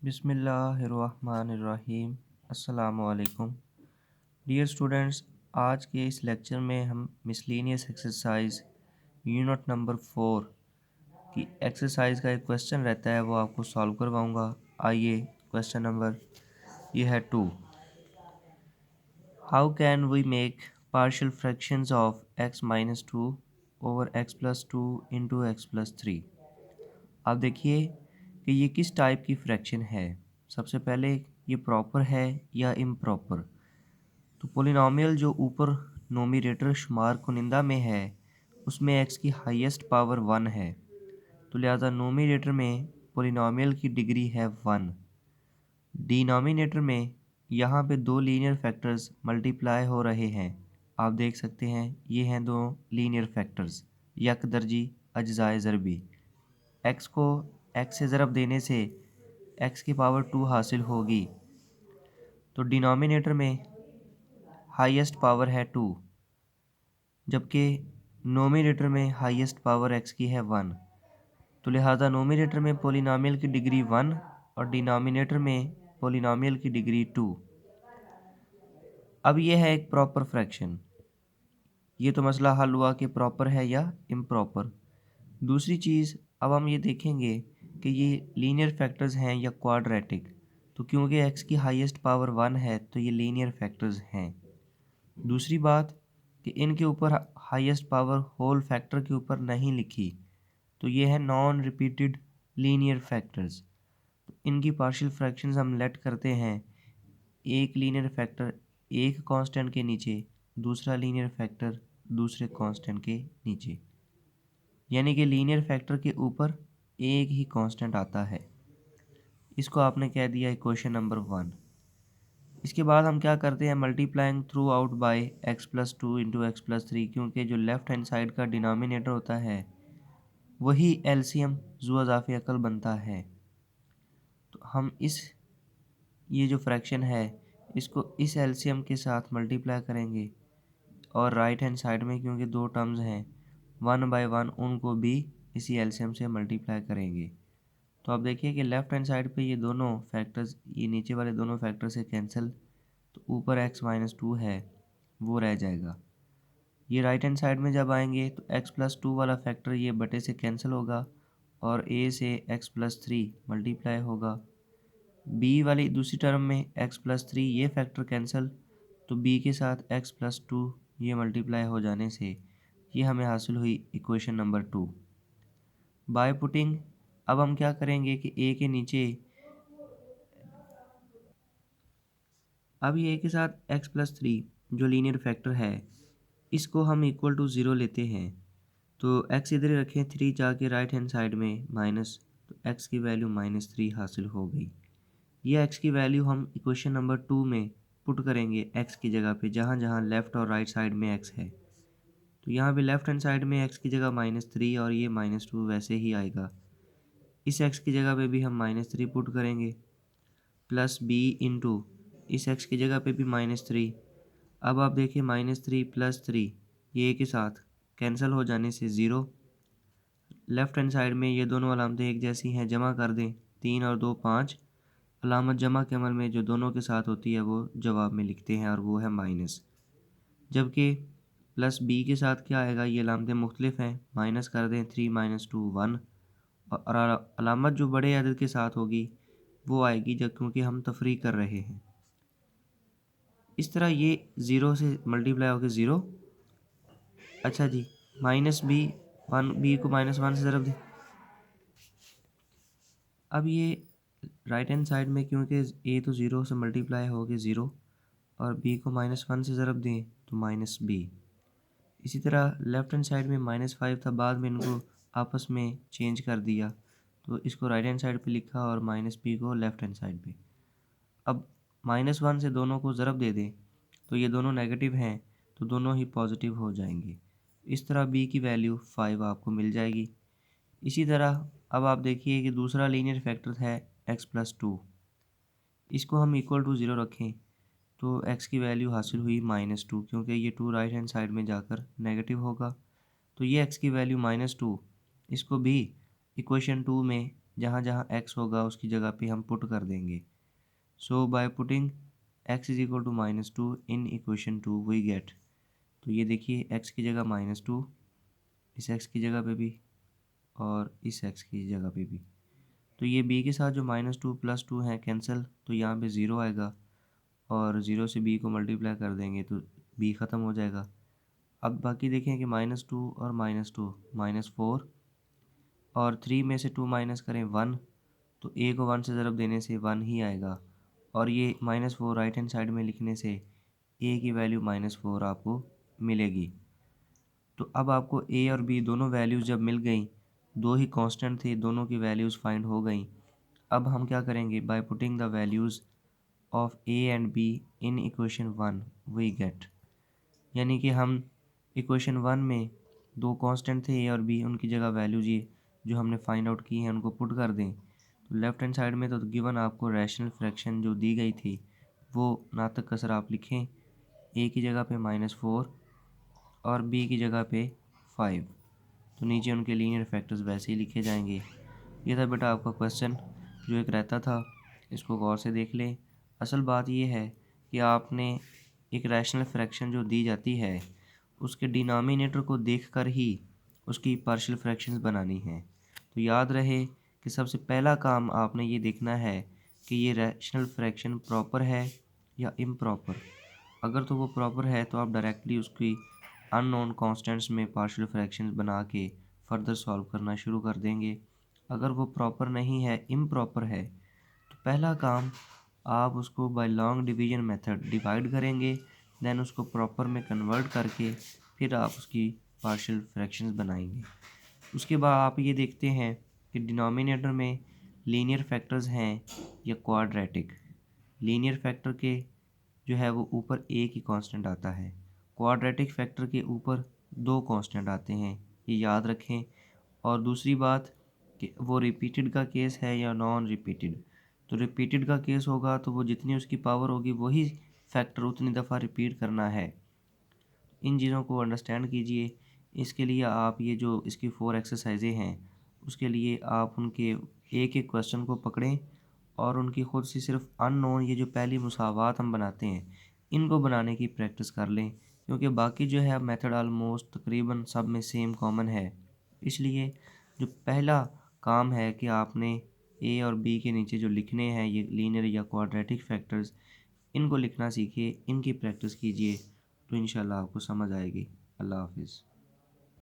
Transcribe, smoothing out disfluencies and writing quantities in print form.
बिस्मिल्लाहिर्रहमानिर्रहीम। अस्सलामुअलैकुम। Dear students, आज के इस लेक्चर में हम मिसलेनियस एक्सरसाइज यूनिट नंबर 4 की एक्सरसाइज का एक क्वेश्चन रहता है, वो आपको सॉल्व करवाऊंगा। आइए, क्वेश्चन नंबर ये है 2। How can we make partial fractions of x minus 2 over x plus 2 into X plus 3। आप देखिए कि ये किस टाइप की फ्रैक्शन है। सबसे पहले ये प्रॉपर है या इम्प्रॉपर। तो पोलिनोमियल जो ऊपर नोमिनेटर शुमार कुनिंदा में है उसमें x की हाईएस्ट पावर 1 है, तो लिहाजा नोमिनेटर में पोलिनोमियल की डिग्री है 1। डिनोमिनेटर में यहाँ पे दो लीनियर फैक्टर्स मल्टीप्लाई हो रहे हैं। आप देख सकते हैं ये हैं दो लीनियर फैक्टर्स यक दर्जी अज्जाए ज़रबी। x को x से ज़रब देने से x की पावर 2 हासिल होगी। तो डिनोमिनेटर में हाईएस्ट पावर है 2, जबकि नोमिनेटर में हाईएस्ट पावर x की है 1। तो लिहाजा नोमिनेटर में पोलिनोमियल की डिग्री 1 और डिनोमिनेटर में पोलिनोमियल की डिग्री 2। अब यह है एक प्रॉपर फ्रैक्शन। ये तो मसला हल हुआ कि प्रॉपर है या इम्प्रॉपर। दूसरी चीज़, अब हम ये देखेंगे कि ये लीनियर फैक्टर्स हैं या क्वाड्रेटिक। तो क्योंकि x की हाईएस्ट पावर 1 है तो ये लीनियर फैक्टर्स हैं। दूसरी बात कि इनके ऊपर हाईएस्ट पावर होल फैक्टर के ऊपर नहीं लिखी, तो ये है नॉन रिपीटेड लीनियर फैक्टर्स। तो इनकी पार्शियल फ्रैक्शंस हम लेट करते हैं। एक लीनियर फैक्टर एक कांस्टेंट के नीचे, दूसरा लीनियर फैक्टर दूसरे कांस्टेंट के नीचे, यानी कि लीनियर फैक्टर के ऊपर एक ही कांस्टेंट आता है। इसको आपने कह दिया इक्वेशन नंबर 1। इसके बाद हम क्या करते हैं, multiplying through out by x plus 2 into X plus 3, क्योंकि जो लेफ़्ट हैंड साइड का डिनोमिनेटर होता है वही एलसीएम ज़ू इज़ाफ़ी अकल बनता है। तो हम ये जो फ्रैक्शन है इसको इस एलसीएम के साथ मल्टीप्लाई करेंगे और राइट हैंड साइड में क्योंकि दो टर्म्स हैं 1 बाई 1 उनको भी इसी एलसीएम से मल्टीप्लाई करेंगे। तो आप देखिए कि लेफ़्ट हैंड साइड पे ये दोनों फैक्टर्स, ये नीचे वाले दोनों फैक्टर से कैंसिल, तो ऊपर x माइनस 2 है वो रह जाएगा। ये राइट हैंड साइड में जब आएंगे तो x प्लस 2 वाला फैक्टर ये बटे से कैंसिल होगा और a से x प्लस 3 मल्टीप्लाई होगा। b वाली दूसरी टर्म में x प्लस 3 ये फैक्टर कैंसिल, तो b के साथ x प्लस 2 ये मल्टीप्लाई हो जाने से ये हमें हासिल हुई इक्वेशन नंबर 2। बाय पुटिंग अब हम क्या करेंगे कि a के नीचे, अब ये a के साथ x प्लस 3 जो लीनियर फैक्टर है इसको हम इक्वल टू 0 लेते हैं। तो x इधर ही रखें, 3 जाके राइट हैंड साइड में माइनस, तो x की वैल्यू -3 हासिल हो गई। ये x की वैल्यू हम इक्वेशन नंबर 2 में पुट करेंगे x की जगह पे, जहाँ जहाँ लेफ़्ट और राइट साइड में x है। तो यहाँ पे लेफ़्ट हैंड साइड में x की जगह -3 और ये -2 वैसे ही आएगा। इस x की जगह पे भी हम -3 पुट करेंगे प्लस b इंटू इस x की जगह पे भी -3। अब आप देखिए -3 प्लस 3 ये एक के साथ कैंसिल हो जाने से 0। लेफ़्ट हैंड साइड में ये दोनों अलामतें एक जैसी हैं, जमा कर दें, 3 और 2 5। अलामत जमा के अमल में जो दोनों के साथ होती है वो जवाब में लिखते हैं और वो है माइनस। जबकि प्लस b के साथ क्या आएगा, ये अलामतें मुख्तलिफ हैं, माइनस कर दें, 3 माइनस 2 1। और अलामत जो बड़े अदद के साथ होगी वो आएगी जब, क्योंकि हम तफरीक कर रहे हैं। इस तरह ये 0 से मल्टीप्लाई होकर 0। अच्छा जी, माइनस बी, 1 b को -1 से ज़रब दें। अब ये राइट हैंड साइड में क्योंकि a तो 0 से मल्टीप्लाई हो गए 0 और b को -1 से ज़रब दें तो -b। इसी तरह लेफ़्ट हैंड साइड में -5 था, बाद में इनको आपस में चेंज कर दिया, तो इसको राइट हैंड साइड पे लिखा और -b को लेफ़्ट हैंड साइड पे। अब -1 से दोनों को ज़रब दे दें तो ये दोनों नेगेटिव हैं, तो दोनों ही पॉजिटिव हो जाएंगे। इस तरह b की वैल्यू 5 आपको मिल जाएगी। इसी तरह अब आप देखिए कि दूसरा लीनियर फैक्टर है x प्लस 2। इसको हम इक्वल टू 0 रखें तो x की वैल्यू हासिल हुई -2, क्योंकि ये 2 राइट हैंड साइड में जाकर नेगेटिव होगा। तो ये x की वैल्यू -2, इसको भी इक्वेशन 2 में जहाँ जहाँ x होगा उसकी जगह पे हम पुट कर देंगे। So by putting x is equal to -2 in equation 2 we get, तो ये देखिए x की जगह -2, इस x की जगह पे भी और इस x की जगह पे भी। तो ये b के साथ जो -2 + 2 है कैंसिल, तो यहाँ पे 0 आएगा और 0 से b को मल्टीप्लाई कर देंगे तो b ख़त्म हो जाएगा। अब बाकी देखें कि -2 और -2 -4 और 3 में से 2 माइनस करें 1, तो a को 1 से ज़रब देने से 1 ही आएगा और ये -4 राइट हैंड साइड में लिखने से a की वैल्यू -4 आपको मिलेगी। तो अब आपको a और b दोनों वैल्यूज़ जब मिल गई, दो ही कांस्टेंट थे, दोनों की वैल्यूज़ फाइंड हो गई। अब हम क्या करेंगे, by putting the values of a and b in equation 1 we get, यानी कि हम इक्वेशन 1 में दो कांस्टेंट थे a और b, उनकी जगह वैल्यूज ये जो हमने फाइंड आउट की हैं उनको पुट कर दें। तो लेफ्ट हैंड साइड में तो गिवन आपको रैशनल फ्रैक्शन जो दी गई थी वो नातक कसर आप लिखें, a की जगह पे -4 और b की जगह पे 5, तो नीचे उनके लीनियर फैक्टर्स वैसे ही लिखे जाएंगे। ये था बेटा आपका क्वेश्चन जो एक रहता था, इसको गौर से देख लें। असल बात ये है कि आपने एक रैशनल फ्रैक्शन जो दी जाती है उसके डिनोमिनेटर को देखकर ही उसकी पार्शियल फ्रैक्शंस बनानी है। तो याद रहे कि सबसे पहला काम आपने ये देखना है कि ये रैशनल फ्रैक्शन प्रॉपर है या इम्प्रॉपर। अगर तो वो प्रॉपर है तो आप डायरेक्टली उसकी अननोन कांस्टेंट्स में पार्शियल फ्रैक्शंस बना के फर्दर सॉल्व करना शुरू कर देंगे। अगर वो प्रॉपर नहीं है, इम्प्रॉपर है, तो पहला काम आप उसको by long division method divide करेंगे, देन उसको प्रॉपर में कन्वर्ट करके फिर आप उसकी पार्शियल फ्रैक्शंस बनाएंगे। उसके बाद आप ये देखते हैं कि डिनोमिनेटर में लीनियर फैक्टर्स हैं या क्वाड्रेटिक। लीनियर फैक्टर के जो है वो ऊपर एक ही कांस्टेंट आता है, क्वाड्रेटिक फैक्टर के ऊपर दो कांस्टेंट आते हैं, ये याद रखें। और दूसरी बात कि वो रिपीटेड का केस है या नॉन रिपीटेड। तो रिपीटेड का केस होगा तो वो जितनी उसकी पावर होगी वही फैक्टर उतनी दफ़ा रिपीट करना है। इन चीज़ों को अंडरस्टैंड कीजिए। इसके लिए आप ये जो इसकी 4 एक्सरसाइजें हैं उसके लिए आप उनके एक एक क्वेश्चन को पकड़ें और उनकी ख़ुद से सिर्फ अननोन ये जो पहली मुसावात हम बनाते हैं इनको बनाने की प्रैक्टिस कर लें, क्योंकि बाकी जो है मेथड आलमोस्ट तकरीबन सब में सेम कॉमन है। इसलिए जो पहला काम है कि आपने ए और बी के नीचे जो लिखने हैं ये लीनियर या क्वाड्रेटिक फैक्टर्स, इनको लिखना सीखिए, इनकी प्रैक्टिस कीजिए, तो इंशाल्लाह आपको समझ आएगी। अल्लाह हाफिज़।